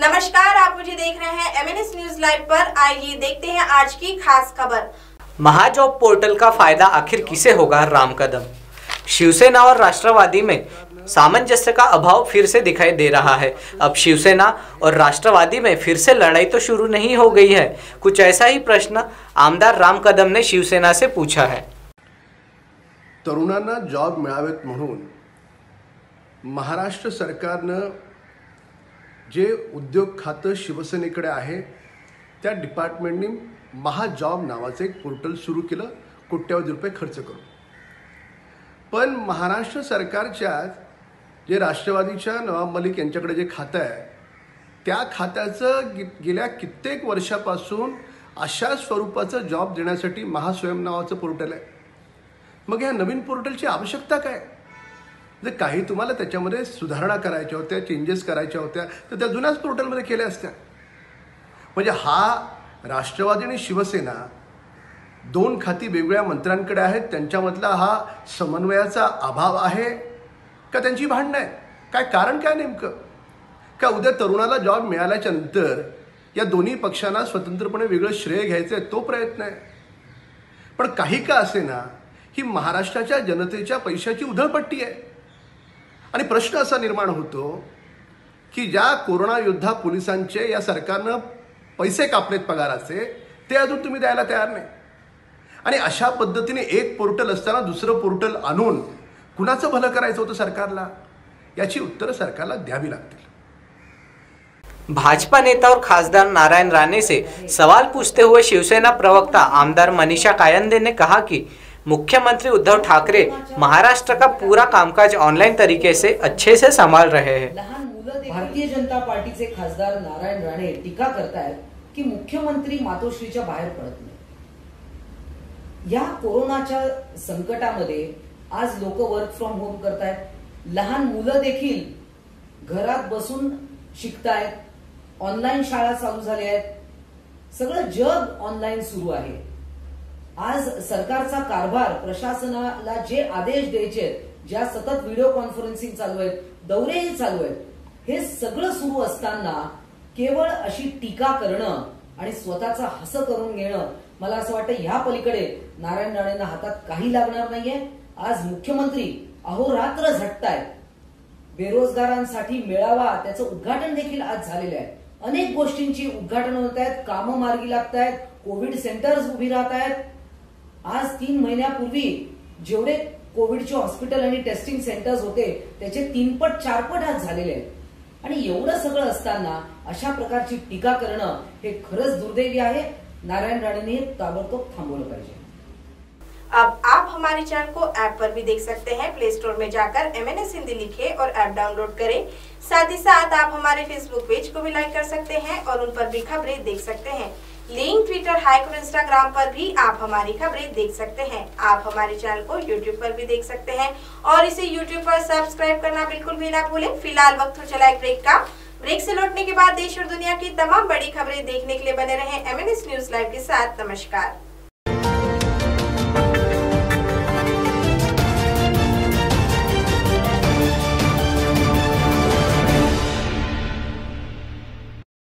नमस्कार, आप मुझे देख रहे हैं MNS न्यूज लाइव पर। आइए देखते हैं आज की खास खबर। महाजॉब पोर्टल का फायदा आखिर किसे होगा? राम कदम। शिवसेना और राष्ट्रवादी में सामंजस्य का अभाव फिर से दिखाई दे रहा है। अब शिवसेना और राष्ट्रवादी में फिर से लड़ाई तो शुरू नहीं हो गई है। कुछ ऐसा ही प्रश्न आमदार राम कदम ने शिवसेना से पूछा है। तरुणांना जॉब मिळावेत म्हणून महाराष्ट्र सरकारनं जे उद्योग खातं शिवसेनेकडे आहे त्या डिपार्टमेंटनी महाजॉब नावाचं एक पोर्टल सुरू केलं कोट्यवधी रुपये खर्च करून। पण महाराष्ट्र सरकारच्या जे राष्ट्रवादीच्या नवाब मलिक यांच्याकडे जे खातं आहे त्या खात्याचं गेल्या कित्येक वर्षापासून अशा स्वरूपाचं जॉब देण्यासाठी महास्वयं नावाचं पोर्टल आहे। मग या नवीन पोर्टलची आवश्यकता काय? जर काही तुम्हाला त्याच्यामध्ये सुधारणा करायच्या होत्या, चेंजेस करायच्या होत्या तर त्या जुन्याच पोर्टलमध्ये केल्या असत्या। म्हणजे हा राष्ट्रवादी आणि शिवसेना दोन खाती वेगवेगळ्या मंत्र्यांकडे आहेत, त्यांच्यामधला हा समन्वयाचा अभाव आहे का त्यांची भांडणं आहे? काय कारण काय नेमकं? का उद्या तरुणाला जॉब मिळाल्याच्या नंतर या दोन्ही पक्षांना स्वतंत्रपणे वेगळं श्रेय घ्यायचं आहे तो प्रयत्न आहे? पण काही का असेना ही महाराष्ट्राच्या जनतेच्या पैशाची उधळपट्टी आहे। आणि प्रश्न असा निर्माण होतो की ज्या कोरोना योद्धा पोलिसांचे या सरकारनं पैसे कापलेत पगाराचे ते अजून तुम्ही द्यायला तयार नाही। आणि अशा पद्धतीने एक पोर्टल असताना दुसरं पोर्टल आणून कुणाचं भलं करायचं होतं सरकारला? याची उत्तरं सरकारला द्यावी लागतील। भाजपा नेता और खासदार नारायण राणे से सवाल पूछते हुए शिवसेना प्रवक्ता आमदार मनीषा कायंदे ने कहा कि मुख्यमंत्री उद्धव ठाकरे महाराष्ट्र का पूरा कामकाज ऑनलाइन तरीके से अच्छे से संभाल रहे हैं। भारतीय जनता पार्टीचे खासदार नारायण राणे टीका करतायत की मुख्यमंत्री मातोश्रीच्या बाहेर पडत नाही। या कोरोनाच्या संकटामध्ये आज लोक वर्क फ्रॉम होम करतायत, लहान मुलं देखील घरात बसून शिकतायत, ऑनलाईन शाळा चालू झाल्या आहेत, सगळं जग ऑनलाईन सुरू आहे। आज सरकारचा कारभार, प्रशासनाला जे आदेश द्यायचे, ज्या सतत व्हिडिओ कॉन्फरन्सिंग चालू आहेत, दौरेही चालू आहेत, हे सगळं सुरू असताना केवळ अशी टीका करणं आणि स्वतःचा हस करून घेणं, मला असं वाटतं ह्या पलीकडे नारायण राणेंना हातात काही लागणार नाहीये। आज मुख्यमंत्री अहोरात्र झटतायत। बेरोजगारांसाठी मेळावा त्याचं उद्घाटन देखील आज झालेलं आहे। अनेक गोष्टींची उद्घाटन होत आहेत, कामं मार्गी लागतायत, कोविड सेंटर्स उभी राहत आहेत। आज 3 महिन्यापूर्वी जेवढे कोविडचे हॉस्पिटल आणि टेस्टिंग सेंटर्स होते त्याचे 3 पट 4 पट आज झालेले आहेत। आणि एवढं सगळं असताना अशा प्रकारची टीका करणं हे खरंच दुर्दैवी आहे। नारायण राणेंनी ताबडतोब थांबवलं पाहिजे। अब आप हमारे चैनल को ऐप पर भी देख सकते हैं। प्ले स्टोर में जाकर MNS हिंदी लिखें और ऐप डाउनलोड करें। साथ ही साथ आप हमारे फेसबुक पेज को भी लाइक कर सकते हैं और उन पर भी खबरें देख सकते हैं। लिंक ट्विटर, हाइक और इंस्टाग्राम पर भी आप हमारी खबरें देख सकते हैं। आप हमारे चैनल को यूट्यूब पर भी देख सकते हैं और इसे यूट्यूब पर सब्सक्राइब करना बिल्कुल भी ना भूलें। फिलहाल वक्त हो चला एक ब्रेक का। ब्रेक से लौटने के बाद देश और दुनिया की तमाम बड़ी खबरें देखने के लिए बने रहें MNS न्यूज लाइव के साथ। नमस्कार।